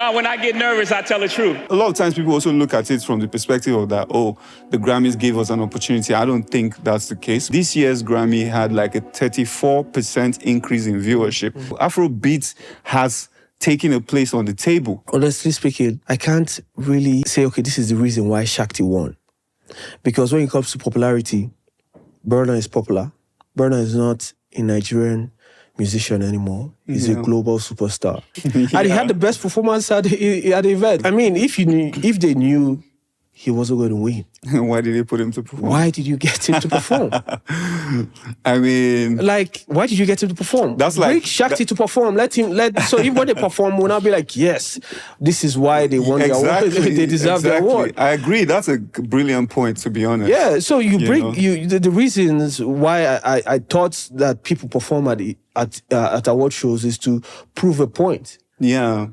When I get nervous, I tell the truth. A lot of times people also look at it from the perspective of that, oh, the Grammys gave us an opportunity. I don't think that's the case. This year's Grammy had like a 34% increase in viewership. Afrobeats has taken a place on the table. Honestly speaking, I can't really say, okay, this is the reason why Shakti won. Because when it comes to popularity, Burna is popular. Burna is not a Nigerian musician anymore. He's a global superstar. And he had the best performance at the event. I mean, if they knew he wasn't going to win, why did they put him to perform? Why did you get him to perform? I mean... Like, why did you get him to perform? That's like... Bring Shakti to perform. So even when they perform, we'll not be like, yes, this is why they won the award. They deserve the award. I agree. That's a brilliant point, to be honest. Yeah, so the reasons why I thought that people perform at award shows is to prove a point. Yeah.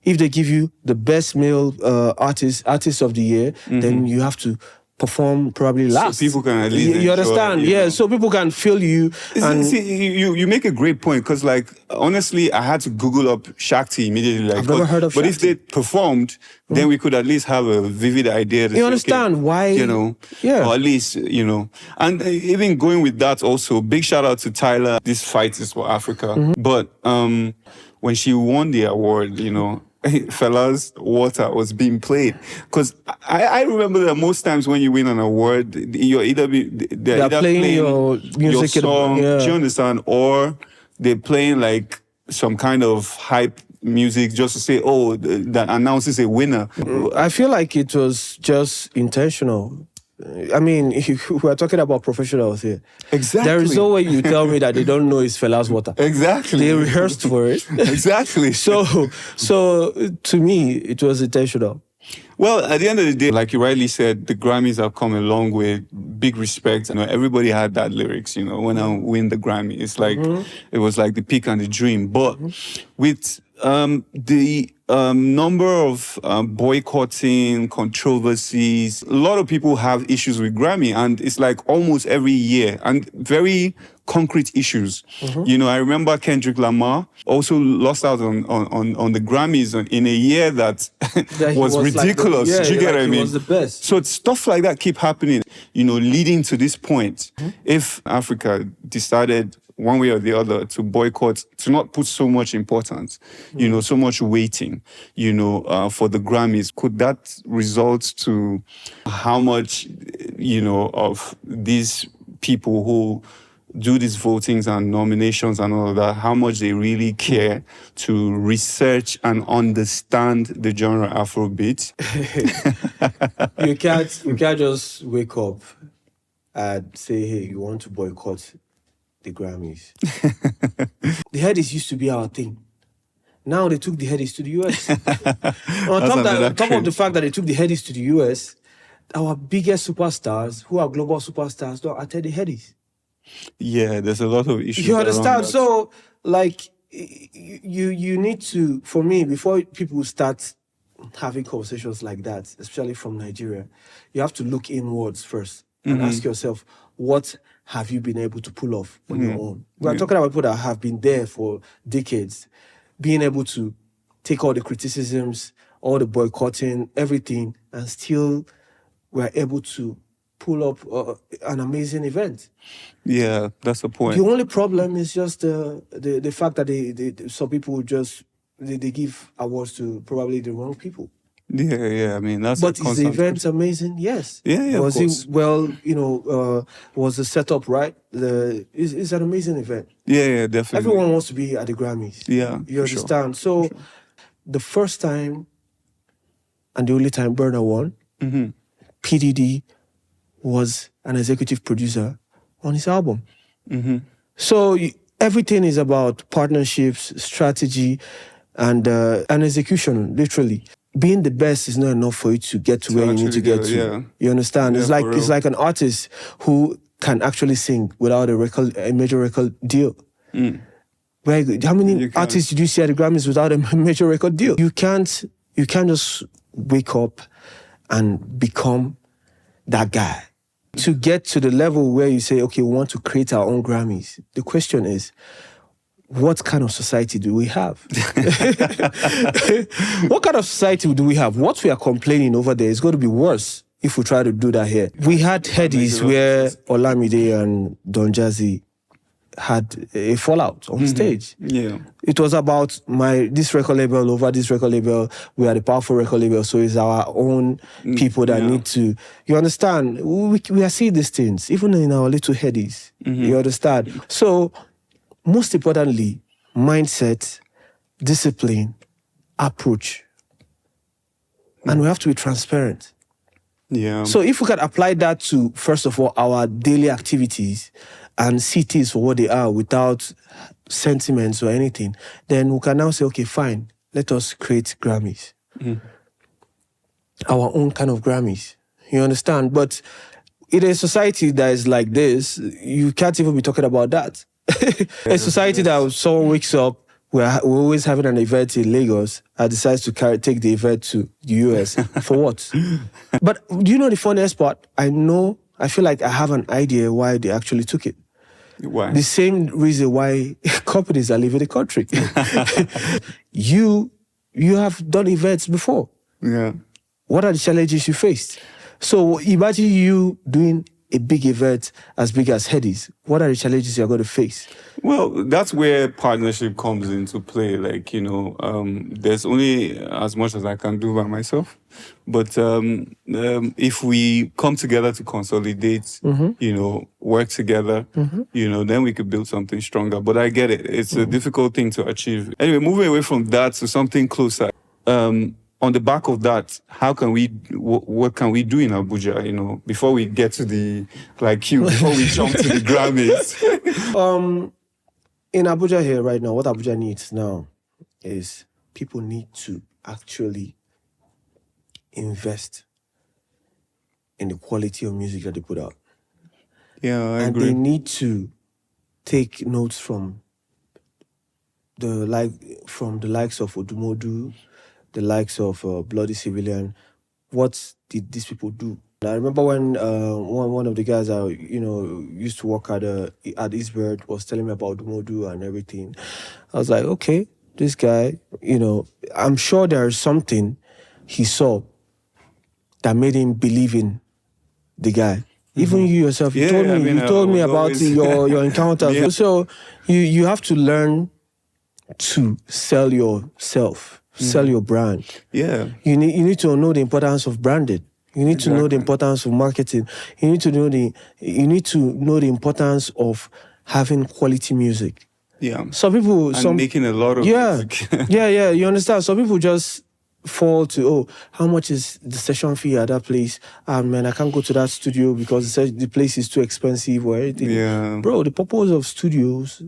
If they give you the best male artist of the year, then you have to perform probably last. So people can at least you understand? Yeah, so people can feel you. You make a great point, because like honestly, I had to Google up Shakti immediately. Like, I've never heard of Shakti. But if they performed, then we could at least have a vivid idea. You understand why? Or at least and even going with that also, big shout out to Tyler. This fight is for Africa. But when she won the award, Fela's Water was being played. Because I remember that most times when you win an award, they're either playing your music, your song, do you understand? Or they're playing like some kind of hype music just to say, oh, that announces a winner. I feel like it was just intentional. I mean, we are talking about professionals here. Exactly. There is no way you tell me that they don't know it's Fela's Water. Exactly. They rehearsed for it. Exactly. So to me, it was intentional. Well, at the end of the day, like you rightly said, the Grammys have come a long way. Big respect. Everybody had that lyrics, when I win the Grammy. It's like, it was like the peak and the dream. But with the number of boycotting, controversies, a lot of people have issues with Grammy, and it's like almost every year, and very concrete issues. I remember Kendrick Lamar also lost out on the Grammys in a year that was ridiculous. Like Do you get what I mean? He was the best. So stuff like that keep happening, leading to this point. If Africa decided one way or the other to boycott, to not put so much importance, so much waiting, for the Grammys, could that result to how much, of these people who do these votings and nominations and all of that, how much they really care to research and understand the genre Afrobeat? You can't just wake up and say, hey, you want to boycott the Grammys. The headies used to be our thing. Now they took the headies to the US. On top of the fact that they took the headies to the US, our biggest superstars, who are global superstars, don't attend the headies. Yeah, there's a lot of issues. You understand? So, like, you need to, for me, before people start having conversations like that, especially from Nigeria, you have to look inwards first and ask yourself, what have you been able to pull off on your own? We're talking about people that have been there for decades, being able to take all the criticisms, all the boycotting, everything, and still we're able to pull up an amazing event. Yeah, that's the point. The only problem is just the fact that some people just they give awards to probably the wrong people. Yeah. I mean, that's. But is the event amazing? Yes. Yeah. Was of course. it well? Was the setup right? It's an amazing event. Yeah, definitely. Everyone wants to be at the Grammys. Yeah, you understand. So, the first time and the only time Burna won, PDD was an executive producer on his album. So everything is about partnerships, strategy, and execution, literally. Being the best is not enough for you to get to where you need to get to. Yeah. You understand? Yeah, it's like an artist who can actually sing without a major record deal. How many artists did you see at the Grammys without a major record deal? You can't just wake up and become that guy. To get to the level where you say, okay, we want to create our own Grammys. The question is, what kind of society do we have? What kind of society do we have? What we are complaining over there is going to be worse if we try to do that here. We had headies where Olamide and Don Jazzy had a fallout on stage. Yeah. It was about this record label over this record label. We are the powerful record label, so it's our own people that need to. You understand? We are seeing these things, even in our little headies. You understand? So, most importantly, mindset, discipline, approach. And we have to be transparent. Yeah. So if we can apply that to, first of all, our daily activities and see things for what they are without sentiments or anything, then we can now say, okay, fine, let us create Grammys. Our own kind of Grammys. You understand? But in a society that is like this, you can't even be talking about that. A society that someone wakes up, we're always having an event in Lagos, and decides to take the event to the US. For what? But do you know the funniest part? I feel like I have an idea why they actually took it. Why? The same reason why companies are leaving the country. You have done events before. Yeah. What are the challenges you faced? So imagine you doing a big event as big as Headies. What are the challenges you're going to face? Well, that's where partnership comes into play. Like, there's only as much as I can do by myself. But if we come together to consolidate, work together, then we could build something stronger. But I get it. It's a difficult thing to achieve. Anyway, moving away from that to something closer. On the back of that, what can we do in Abuja, before we get to before we jump to the Grammys? In Abuja here right now, what Abuja needs now is people need to actually invest in the quality of music that they put out. Yeah, I and agree. They need to take notes from the likes of Odumodu, the likes of Bloody Civilian. What did these people do? I remember when one of the guys I used to work at Eastbird was telling me about Odumodu and everything. I was like, okay, this guy, I'm sure there is something he saw that made him believe in the guy. Even you yourself, you told me about your encounters. Yeah. So you have to learn to sell yourself. Sell your brand. Yeah. You need to know the importance of branding. You need to know the importance of marketing. You need to know the importance of having quality music. Yeah. Some people making a lot of music. yeah. You understand? Some people just fall to, how much is the session fee at that place? Man, I can't go to that studio because the place is too expensive or anything. Yeah. Bro, the purpose of studios,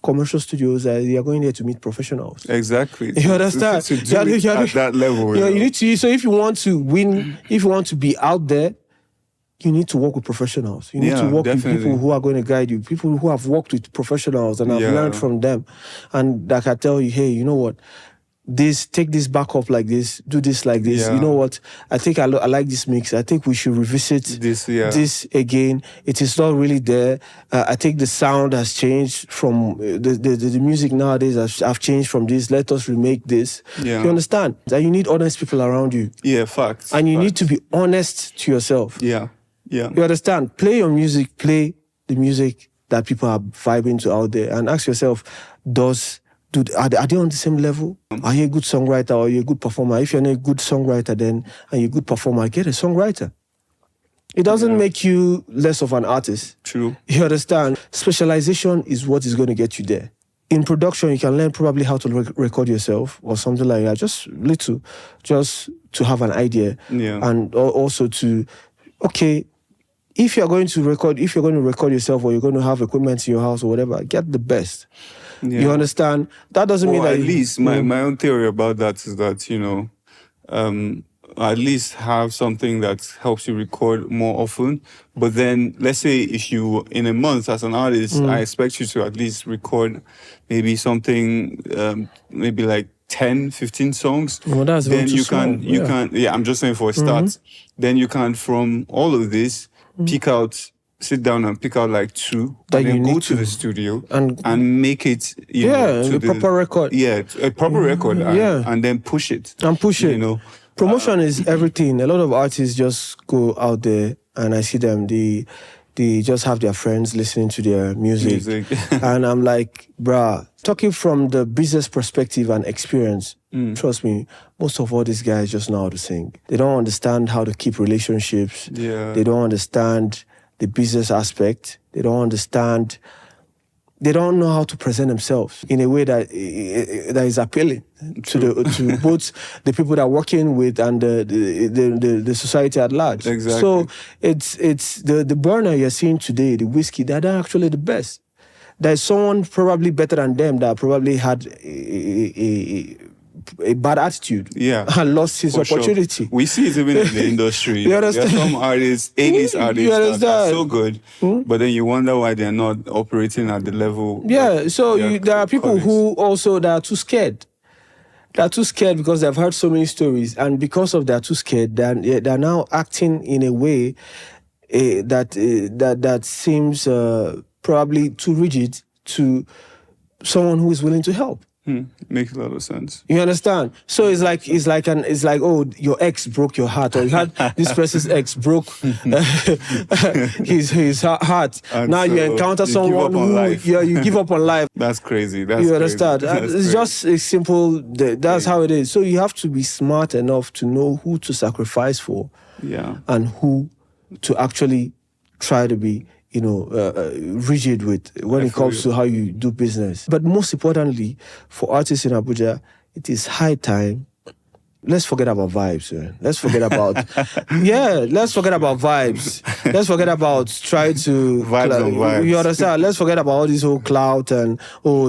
commercial studios, they are going there to meet professionals. Exactly. You understand? To do it at that level. You need to. So if you want to win, if you want to be out there, you need to work with professionals. You need to work with people who are going to guide you, people who have worked with professionals and have learned from them, and that can tell you, hey, you know what? Take this back up like this, do this like this. Yeah. You know what? I think I like this mix. I think we should revisit this again. It is not really there. I think the sound has changed from the music nowadays have changed from this. Let us remake this. Yeah. You understand? And you need honest people around you. Yeah, facts. And you need to be honest to yourself. Yeah. Yeah. You understand? Play your music, play the music that people are vibing to out there, and ask yourself, are they on the same level? Are you a good songwriter or are you a good performer? If you're not a good songwriter and you're a good performer, get a songwriter. It doesn't make you less of an artist. True. You understand? Specialization is what is going to get you there. In production, you can learn probably how to record yourself or something like that. Just to have an idea. Yeah. And also if you're going to record yourself or you're going to have equipment in your house or whatever, get the best. Yeah. You understand? That doesn't mean that... At least, my own theory about that is that, at least have something that helps you record more often. But then, let's say if you, in a month as an artist, I expect you to at least record maybe something, maybe like 10, 15 songs. Well, that's then you can, I'm just saying for a start. Then you can, from all of this, pick out sit down and pick out like two, That and you then go need to the to- studio and- make it, you know, to the proper record. Yeah, a proper record, and then push it. And push it. You know, Promotion is everything. A lot of artists just go out there, and I see them. They just have their friends listening to their music. And I'm like, bruh, talking from the business perspective and experience, trust me, most of all these guys just know how to sing. They don't understand how to keep relationships. Yeah. They don't understand the business aspect. They don't know how to present themselves in a way that is appealing to both the people that are working with and the society at large. Exactly. So it's the burner you're seeing today, the whiskey, they're not actually the best. There's someone probably better than them that probably had a bad attitude, and lost his opportunity. Sure. We see it even in the industry. You understand? There are some artists, A-list artists that are so good, but then you wonder why they're not operating at the level. Yeah, so there are people who also that are too scared. They're too scared because they've heard so many stories, and because of they're too scared, they're now acting in a way that seems probably too rigid to someone who is willing to help. Makes a lot of sense. You understand? So it's like oh, your ex broke your heart, or you had this person's ex broke his heart. And now so you encounter someone you give up on life. That's crazy. You understand? It's just a simple. That's how it is. So you have to be smart enough to know who to sacrifice for, and who to actually try to be, rigid with when it comes to how you do business. But most importantly, for artists in Abuja, it is high time. Let's forget about vibes, man. Let's forget about let's forget about vibes. Let's forget about trying to vibes on vibes. You understand? Let's forget about all this whole clout and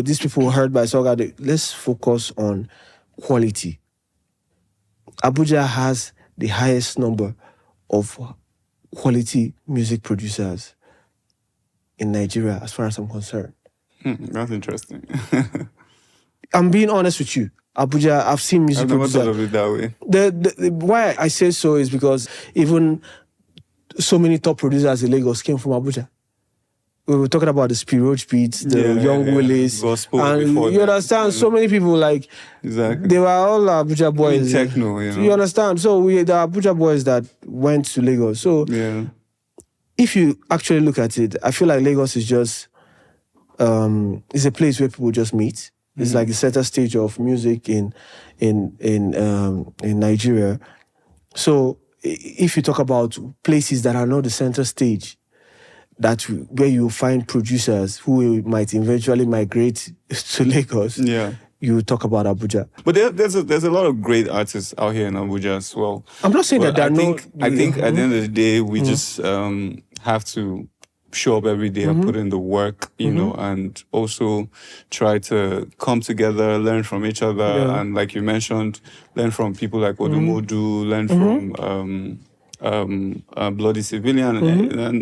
these people heard by Soga. Let's focus on quality. Abuja has the highest number of quality music producers in Nigeria, as far as I'm concerned. That's interesting. I'm being honest with you. Abuja, I've seen music producers. I've never thought of it that way. Why I say so is because even so many top producers in Lagos came from Abuja. We were talking about the Spiroch Beats, the Young Willis, gospel, and you understand. So many people exactly. They were all Abuja boys. Techno, You understand? So the Abuja boys that went to Lagos. So if you actually look at it, I feel like Lagos is just it's a place where people just meet. It's like the center stage of music in Nigeria. So if you talk about places that are not the center stage, where you find producers who might eventually migrate to Lagos, you talk about Abuja. But there's a lot of great artists out here in Abuja as well. I'm not saying that I think at the end of the day, we just have to show up every day and put in the work, you know, and also try to come together, learn from each other, and like you mentioned, learn from people like Odumodu, learn from Bloody Civilian,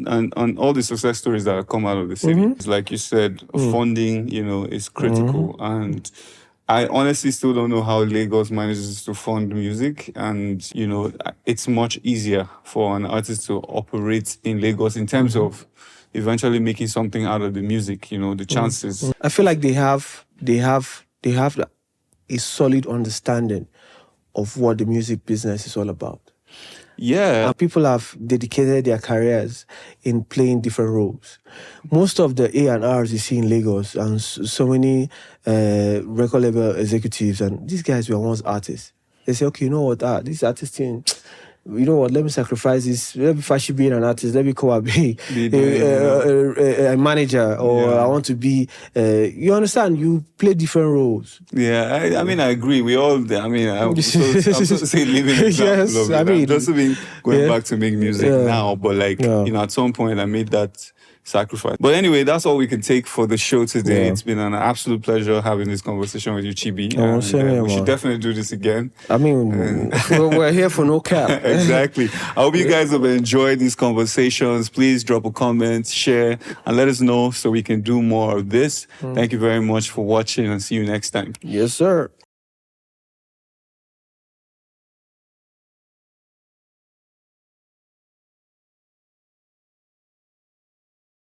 and all the success stories that have come out of the city. It's like you said, funding, is critical, and I honestly still don't know how Lagos manages to fund music, and it's much easier for an artist to operate in Lagos in terms of eventually making something out of the music. The chances. I feel like they have a solid understanding of what the music business is all about. Yeah. And people have dedicated their careers in playing different roles. Most of the A&Rs you see in Lagos and so many record label executives, and these guys were once artists. They say, okay, you know what, this artist thing, you know what, let me sacrifice this. Let me fashi being an artist. Let me come and be a manager, or I want to be, you understand, you play different roles. Yeah, I mean, I agree. We all, I'm supposed to say living example Yes, of it. I'm just going back to make music now, but at some point I made that sacrifice. But anyway, that's all we can take for the show today. It's been an absolute pleasure having this conversation with you, Chibi. We should definitely do this again. I mean, we're here for no cap. Exactly. I hope you guys have enjoyed these conversations. Please drop a comment, share, and let us know so we can do more of this. Thank you very much for watching, and see you next time. Yes, sir.